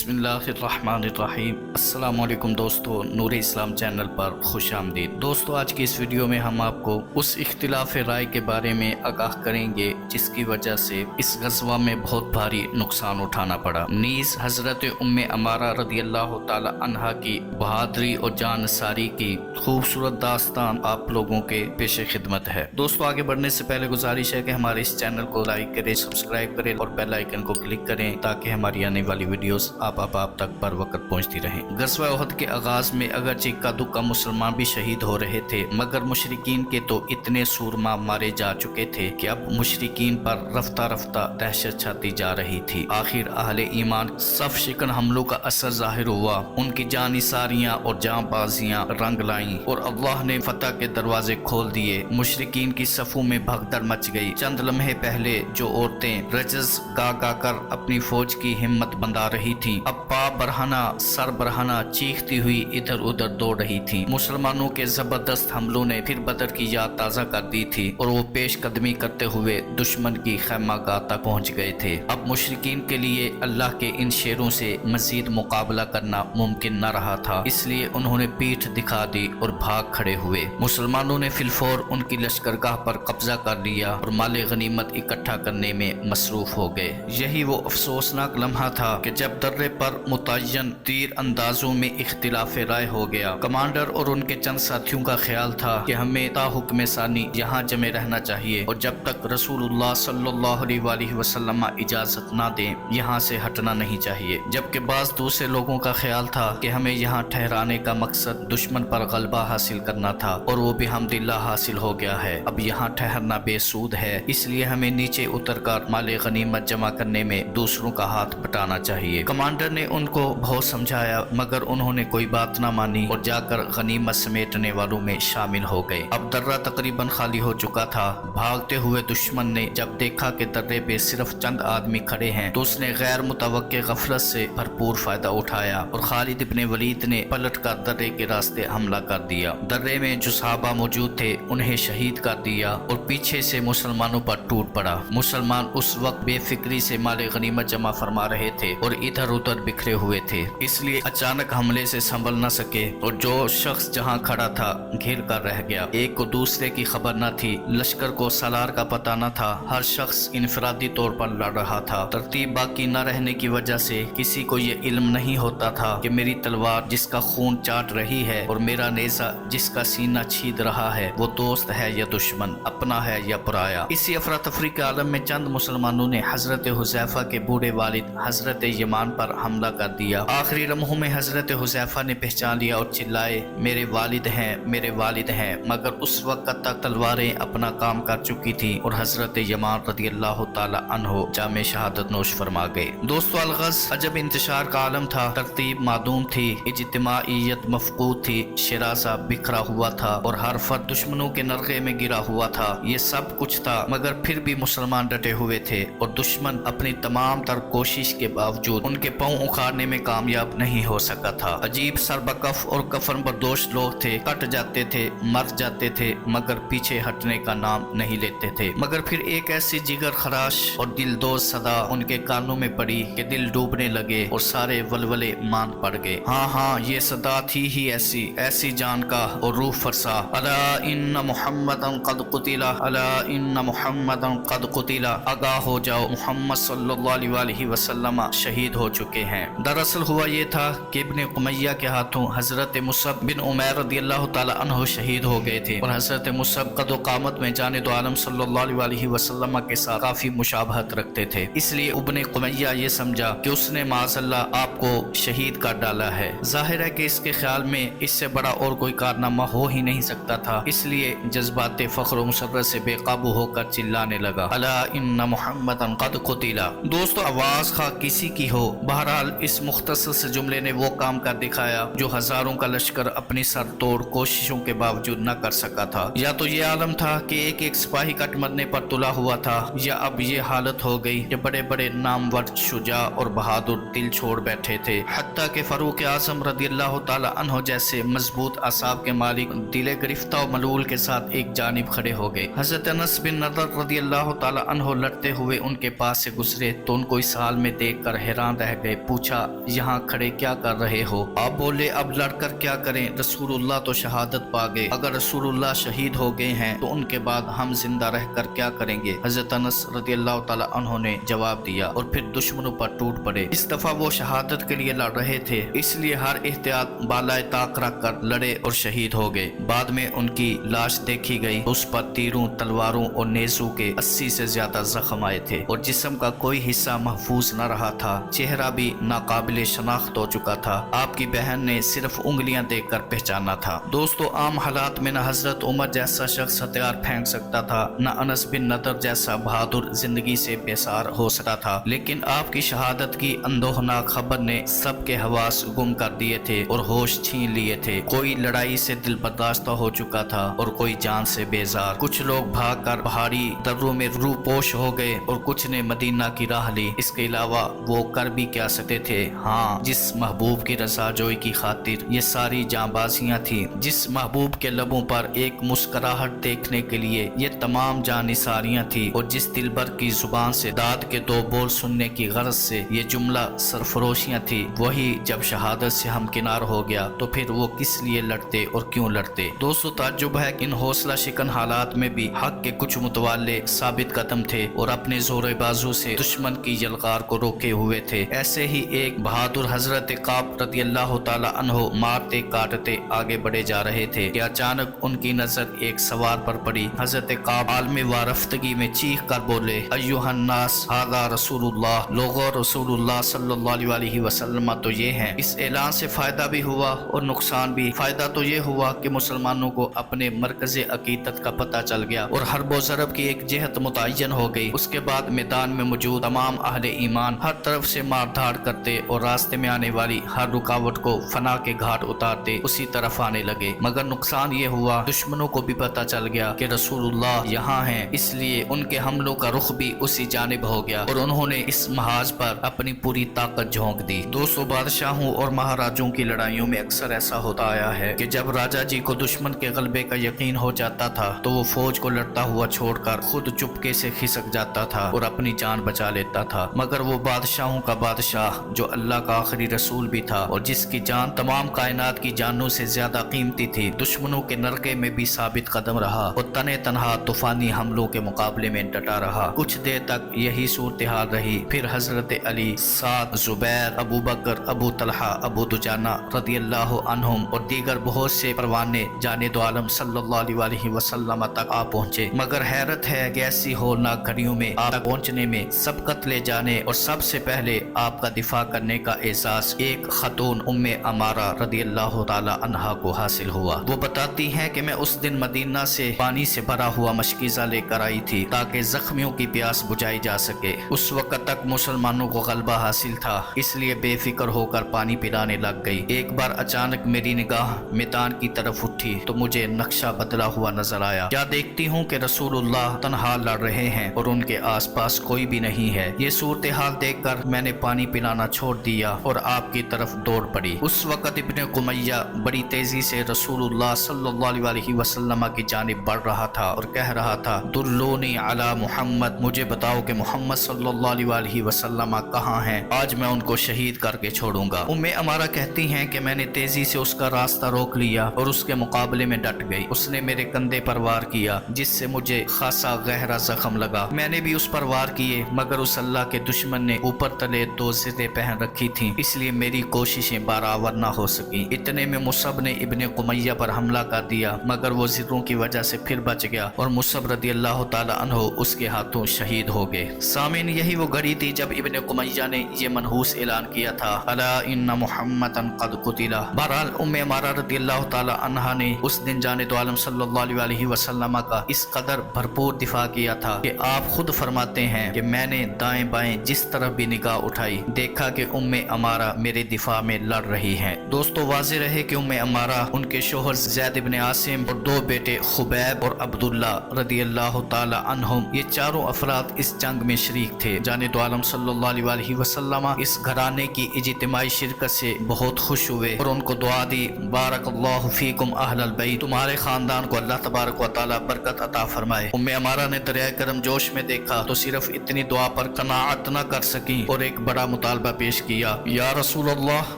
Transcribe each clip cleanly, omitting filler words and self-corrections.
بسم اللہ الرحمن الرحیم۔ السلام علیکم دوستو، نور اسلام چینل پر خوش آمدید۔ دوستو، آج کی اس ویڈیو میں ہم آپ کو اس اختلاف رائے کے بارے میں آگاہ کریں گے جس کی وجہ سے اس غزوہ میں بہت بھاری نقصان اٹھانا پڑا۔ نیز حضرت ام عمارہ رضی اللہ تعالی عنہا کی بہادری اور جانثاری کی خوبصورت داستان آپ لوگوں کے پیش خدمت ہے۔ دوستو، آگے بڑھنے سے پہلے گزارش ہے کہ ہمارے اس چینل کو لائک کریں، سبسکرائب کریں اور بیل آئیکن کو کلک کریں تاکہ ہماری آنے والی ویڈیوز آپ تک پر وقت پہنچتی رہیں۔ غزوہ احد کے آغاز میں اگرچہ اکا دکا مسلمان بھی شہید ہو رہے تھے، مگر مشرکین کے تو اتنے سورما مارے جا چکے تھے کہ اب مشرکین پر رفتہ رفتہ دہشت چھاتی جا رہی تھی۔ آخر اہل ایمان صف شکن حملوں کا اثر ظاہر ہوا، ان کی جانثاریاں اور جاں بازیاں رنگ لائیں اور اللہ نے فتح کے دروازے کھول دیے۔ مشرکین کی صفوں میں بھگدڑ مچ گئی۔ چند لمحے پہلے جو عورتیں رجز گا گا کر اپنی فوج کی ہمت بندھا رہی تھیں، اب پا برہنہ سر برہنہ چیختی ہوئی ادھر ادھر دوڑ رہی تھی۔ مسلمانوں کے زبردست حملوں نے پھر بدر کی یاد تازہ کر دی تھی اور وہ پیش قدمی کرتے ہوئے دشمن کی خیمہ گاہ تک پہنچ گئے تھے۔ اب مشرکین کے لیے اللہ کے ان شیروں سے مزید مقابلہ کرنا ممکن نہ رہا تھا، اس لیے انہوں نے پیٹھ دکھا دی اور بھاگ کھڑے ہوئے۔ مسلمانوں نے فی الفور ان کی لشکرگاہ پر قبضہ کر لیا اور مال غنیمت اکٹھا کرنے میں مصروف ہو گئے۔ یہی وہ افسوسناک لمحہ تھا کہ جب درے پر متعین تیر اندازوں میں اختلاف رائے ہو گیا۔ کمانڈر اور ان کے چند ساتھیوں کا خیال تھا کہ ہمیں تا حکم ثانی یہاں جمع رہنا چاہیے اور جب تک رسول اللہ صلی اللہ علیہ وآلہ وسلم اجازت نہ دیں یہاں سے ہٹنا نہیں چاہیے، جبکہ بعض دوسرے لوگوں کا خیال تھا کہ ہمیں یہاں ٹھہرانے کا مقصد دشمن پر غلبہ حاصل کرنا تھا اور وہ بھی الحمدللہ حاصل ہو گیا ہے۔ اب یہاں ٹھہرنا بے سود ہے، اس لیے ہمیں نیچے اتر کر مال غنیمت جمع کرنے میں دوسروں کا ہاتھ بٹانا چاہیے۔ کمانڈر نے ان کو بہت سمجھایا مگر انہوں نے کوئی بات نہ مانی اور جا کر غنیمت سمیٹنے والوں میں شامل ہو گئے۔ اب درہ تقریباً خالی ہو چکا تھا۔ بھاگتے ہوئے دشمن نے جب دیکھا کہ درے پہ صرف چند آدمی کھڑے ہیں تو اس نے غیر متوقع غفلت سے بھرپور فائدہ اٹھایا اور خالد ابن ولید نے پلٹ کر درے کے راستے حملہ کر دیا۔ درے میں جو صحابہ موجود تھے انہیں شہید کر دیا اور پیچھے سے مسلمانوں پر ٹوٹ پڑا۔ مسلمان اس وقت بے فکری سے مال غنیمت جمع فرما رہے تھے اور ادھر ادھر بکھرے ہوئے تھے، اس لیے اچانک حملے سے سنبھل نہ سکے اور جو شخص جہاں کھڑا تھا گھر کر رہ گیا۔ ایک کو دوسرے کی خبر نہ تھی، لشکر کو سالار کا پتہ نہ تھا، ہر شخص انفرادی طور پر لڑ رہا تھا۔ ترتیب باقی نہ رہنے کی وجہ سے کسی کو یہ علم نہیں ہوتا تھا کہ میری تلوار جس کا خون چاٹ رہی ہے اور میرا نیزہ جس کا سینہ چھید رہا ہے وہ دوست ہے یا دشمن، اپنا ہے یا پرایا۔ اسی افراتفری کے عالم میں چند مسلمانوں نے حضرت حذیفہ کے بوڑھے والد حضرت یمان پر حملہ کر دیا۔ آخری لمحوں میں حضرت حذیفہ نے پہچان لیا اور چلائے، میرے والد ہیں، میرے والد ہیں، مگر اس وقت تک تلواریں اپنا کام کر چکی تھی اور حضرت یمان رضی اللہ تعالی عنہ جام شہادت نوش فرما گئے۔ دوستو، الغز عجب انتشار کا عالم تھا، ترتیب معدوم تھی، اجتماعیت مفقود تھی، شراسہ بکھرا ہوا تھا اور ہر فرد دشمنوں کے نرغے میں گرا ہوا تھا۔ یہ سب کچھ تھا مگر پھر بھی مسلمان ڈٹے ہوئے تھے اور دشمن اپنی تمام تر کوشش کے باوجود ان کے پاؤں اکھاڑنے میں کامیاب نہیں ہو سکا تھا۔ عجیب سربکف اور کفن بردوش لوگ تھے، کٹ جاتے تھے، مر جاتے تھے مگر پیچھے ہٹنے کا نام نہیں لیتے تھے۔ مگر پھر ایک ایسی جگر خراش اور دلدوز صدا ان کے کانوں میں پڑی کہ دل ڈوبنے لگے اور سارے ولولے مان پڑ گئے۔ ہاں، یہ صدا تھی ہی ایسی جان کا اور روح فرسا، الا ان محمدا قد قتل، الا ان محمدا قد قتل، آگاہ ہو جاؤ، محمد صلی اللہ علیہ وآلہ وسلم شہید ہو چکے ہیں۔ دراصل ہوا یہ تھا کہ ابن قمیہ کے ہاتھوں حضرت مصعب بن عمیر رضی اللہ تعالی عنہ شہید ہو گئے تھے اور حضرت مصعب قد و قامت میں جانے دو عالم صلی اللہ علیہ وآلہ وسلم کے ساتھ کافی مشابہت رکھتے تھے، اس لیے ابن قمیہ یہ سمجھا کہ اس نے معاذ اللہ آپ کو شہید کر ڈالا ہے۔ ظاہر ہے کہ اس کے خیال میں اس سے بڑا اور کوئی کارنامہ ہو ہی نہیں سکتا تھا، اس لیے جذبات فخر و مسرت سے بے قابو ہو کر چلانے لگا، الا ان محمدا قد قتل۔ دوستو، آواز خواہ کسی کی ہو، بہرحال اس مختصر سے جملے نے وہ کام کر دکھایا جو ہزاروں کا لشکر اپنی سر توڑ کوششوں کے باوجود نہ کر سکا تھا۔ یا تو یہ عالم تھا کہ ایک ایک سپاہی کٹ مرنے پر تلا ہوا تھا، یا اب یہ حالت ہو گئی کہ بڑے بڑے نامور شجاع اور بہادر دل چھوڑ بیٹھے تھے، حتیٰ کہ فاروق اعظم رضی اللہ تعالی عنہ جیسے مضبوط اعصاب کے مالک دل گرفتہ و ملول کے ساتھ ایک جانب کھڑے ہو گئے۔ حضرت انس بن نضر رضی اللہ تعالی عنہ لڑتے ہوئے ان کے پاس سے گزرے تو ان کو اس حال میں دیکھ کر حیران رہ گئے पड़े। पूछा, यहाँ खड़े क्या कर रहे हो? आप बोले, अब लड़कर क्या करें, रसूलुल्लाह तो शहादत पा गए, अगर रसूलुल्लाह शहीद हो गए हैं तो उनके बाद हम जिंदा रहकर क्या करेंगे? हजरत अनस रदियल्लाहु ताला अन्हु ने जवाब दिया और फिर दुश्मनों पर टूट पड़े। इस दफा वो शहादत के लिए लड़ रहे थे, इसलिए हर एहतियात बालाए ताक रख कर लड़े और शहीद हो गए। बाद में उनकी लाश देखी गई, उस पर तीरों, तलवारों और नेज़ों के 80 से ज्यादा जख्म आए थे और जिस्म का कोई हिस्सा महफूज न रहा था। चेहरा भी नाकाबिले शनाख्त हो चुका था। आपकी बहन ने सिर्फ उंगलियां देखकर पहचाना था। दोस्तों, आम हालात में न हजरत उमर जैसा शख्स हथियार फेंक सकता था, न अनस बिन नदर जैसा बहादुर जिंदगी से बेसार हो सकता था, लेकिन आपकी शहादत की अंदोहनाक खबर ने सबके हवास गुम कर दिए थे और होश छीन लिए थे। कोई लड़ाई से दिल बर्दाश्ता हो चुका था और कोई जान से बेजार। कुछ लोग भागकर पहाड़ी दर्रों में रूपोश हो गए और कुछ ने मदीना की राह ली। इसके अलावा वो कर भी क्या सकते थे? हाँ, जिस महबूब की रज़ाजोई की खातिर ये सारी जांबाजियां थी, जिस महबूब के लबों पर एक मुस्कुराहट देखने के लिए ये तमाम जानिसारियां थी और जिस दिलबर की जुबान से दाद के दो बोल सुनने की गरज से ये जुमला सरफरोशियां थी, वही जब शहादत से हमकिनार हो गया तो फिर वो किस लिए लड़ते और क्यों लड़ते? दोस्तों, ताज्जुब है कि इन हौसला शिकन हालात में भी हक के कुछ मुतवाले साबित कदम थे और अपने जोर बाजू से दुश्मन की यलगार को रोके हुए थे। ऐसे ही एक बहादुर हजरत काब रदियल्लाहु ताला अन्हु मारते काटते आगे बढ़े जा रहे थे कि अचानक उनकी नजर एक सवार पर पड़ी। हजरत काब आलमी वारफ्तगी में चीख कर बोले, अय्युहन नास हादा रसूलुल्लाह, लोगो रसूलुल्लाह सल्लल्लाहु अलैहि वसल्लम तो ये हैं। इस ऐलान से फायदा भी हुआ और नुकसान भी। फायदा तो ये हुआ कि मुसलमानों को अपने मरकज़ अकीदत का पता चल गया और हरबो ज़रब की एक जिहत मुतय्यन हो गई। उसके बाद मैदान में मौजूद तमाम अहले ईमान हर तरफ से मार धाड़ करते और रास्ते में आने वाली हर रुकावट को फना के घाट उतारते उसी तरफ आने लगे। मगर नुकसान ये हुआ, दुश्मनों को भी पता चल गया कि रसूलुल्लाह यहाँ हैं, इसलिए उनके हमलों का रुख भी उसी जानिब हो गया और उन्होंने इस महाज पर अपनी पूरी ताकत झोंक दी। दोस्तों, बादशाहों और महाराजों की लड़ाइयों में अक्सर ऐसा होता आया है कि जब राजा जी को दुश्मन के गलबे का यकीन हो जाता था तो वो फौज को लड़ता हुआ छोड़कर खुद चुपके से खिसक जाता था और अपनी जान बचा लेता था। मगर वो बादशाहों का बादशाह जो अल्लाह का आखिरी रसूल भी था और जिसकी जान तमाम कायनात की जानों से ज्यादा कीमती थी, दुश्मनों के नरके में भी साबित कदम रहा और तने तनहा तूफानी हमलों के मुकाबले में डटा रहा। कुछ देर तक यही सूरत हाल रही। फिर हजरत अली, साद, जुबैर, अबू बकर, अबू तलहा, अबू दुजाना रदियल्लाहु अन्हुम और दीगर बहुत से परवाने जाने दो आलम सल्लल्लाहु अलैहि वसल्लम तक आ पहुंचे। मगर हैरत है कि ऐसी होलनाक घड़ियों में आप तक पहुंचने में सबकत ले जाने और सबसे पहले आपका दिफा करने का एहसास एक खतून उम्मे अमारा रदियल्लाहु ताला अन्हा को हासिल हुआ। वो बताती हैं कि मैं उस दिन मदीना से पानी से भरा हुआ मशकीज़ा लेकर आई थी ताकि जख्मियों की प्यास बुझाई जा सके। उस वक्त तक मुसलमानों को गलबा हासिल था, इसलिए बेफिक्र होकर पानी पिलाने लग गई। एक बार अचानक मेरी निगाह मैदान की तरफ उठी तो मुझे नक्शा बदला हुआ नजर आया। क्या देखती हूँ कि रसूलुल्लाह तन्हा लड़ रहे हैं और उनके आसपास कोई भी नहीं है। ये सूरत हाल देखकर मैंने पानी पिलाना छोड़ दिया और आपकी तरफ दौड़ पड़ी। उस वक्त इब्ने कुमैया बड़ी तेजी से रसूलुल्लाह सल्लल्लाहु अलैहि वसल्लम की जानिब बढ़ रहा था और कह रहा था, दुल्लोनी अला मुहम्मद, मुझे बताओ कि मोहम्मद सल्लल्लाहु अलैहि वसल्लम कहाँ हैं, आज मैं उनको शहीद करके छोड़ूंगा। उम्मे अमारा कहती हैं कि मैंने तेजी से उसका रास्ता रोक लिया और उसके मुकाबले में डट गई। उसने मेरे कंधे पर वार किया जिससे मुझे खासा गहरा जख्म लगा। मैंने भी उस पर वार किए, मगर उस अल्लाह के दुश्मन ने ऊपर तले दो ज़िदे पहन रखी थी, इसलिए मेरी कोशिशें बराबर न हो सकी। इतने में मुसब ने इब्ने कुमैया पर हमला कर दिया, मगर वो ज़िदों की वजह से फिर बच गया और मुसब रदियल्लाहु ताला अन्हु उसके हाथों शहीद हो गए। सामीन, यही वो घड़ी थी जब इब्ने कुमैया ने ये मनहूस ऐलान किया था, अला इन्ना मुहम्मदन क़द क़ुतिला। बहरहाल उम्मे अमारा रदियल्लाहु ताला अन्हा ने उस दिन जाने दो आलम सल्लल्लाहु अलैहि वसल्लम का इस कदर भरपूर दिफा किया था कि आप खुद फरमाते हैं कि मैंने दाएं बाएं जिस तरफ भी निगाह उठाई देखा कि उम्मे अमारा मेरे दिफा में लड़ रही हैं। दोस्तों, वाज़ेह रहे कि उम्मे अमारा, उनके शोहर ज़ैद इब्ने आसिम और दो बेटे खुबैब और अब्दुल्ला रदियल्लाहु ताला अन्हुम, ये चारों अफराद इस जंग में शरीक थे। जाने दो आलम सल्लल्लाहु अलैहि वसल्लम इस घराने की इज्तिमाई शिरकत से बहुत खुश हुए और उनको दुआ दी, बारकल्लाहु फीकुम अहलल बैत, तुम्हारे खानदान को अल्लाह तबारक व तआला बरकत अता फरमाए। उम्मे अमारा ने दरिया करम जोश में देखा तो सिर्फ इतनी दुआ पर कनाअत न कर सकी और एक बड़ा मुतालबा पेश किया, या रसूल अल्लाह,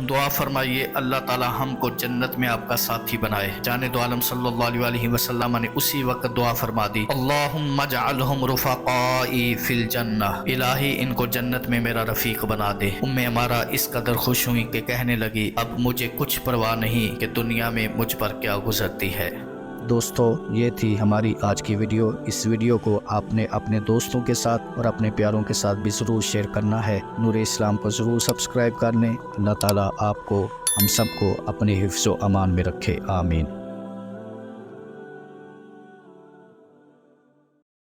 दुआ फरमाइए अल्लाह ताला हमको जन्नत में आपका साथी बनाए। जाने दो आलम सल्लल्लाहु अलैहि वसल्लम ने उसी वक्त दुआ फरमा दी, अल्लाहुम्मा जअलहुम रुफक़ाई फिल जन्नह, इलाही इनको जन्नत में मेरा रफीक बना दे। उम्मे अमारा इस कदर खुश हुई कि कहने लगी, अब मुझे कुछ परवाह नहीं कि दुनिया में मुझ पर क्या गुजरती है। दोस्तों, ये थी हमारी आज की वीडियो। इस वीडियो को आपने अपने दोस्तों के साथ और अपने प्यारों के साथ भी ज़रूर शेयर करना है। नूर इस्लाम को ज़रूर सब्सक्राइब कर लें। अल्लाह ताला आपको हम सबको अपने हिफ्ज़ व अमान में रखे। आमीन।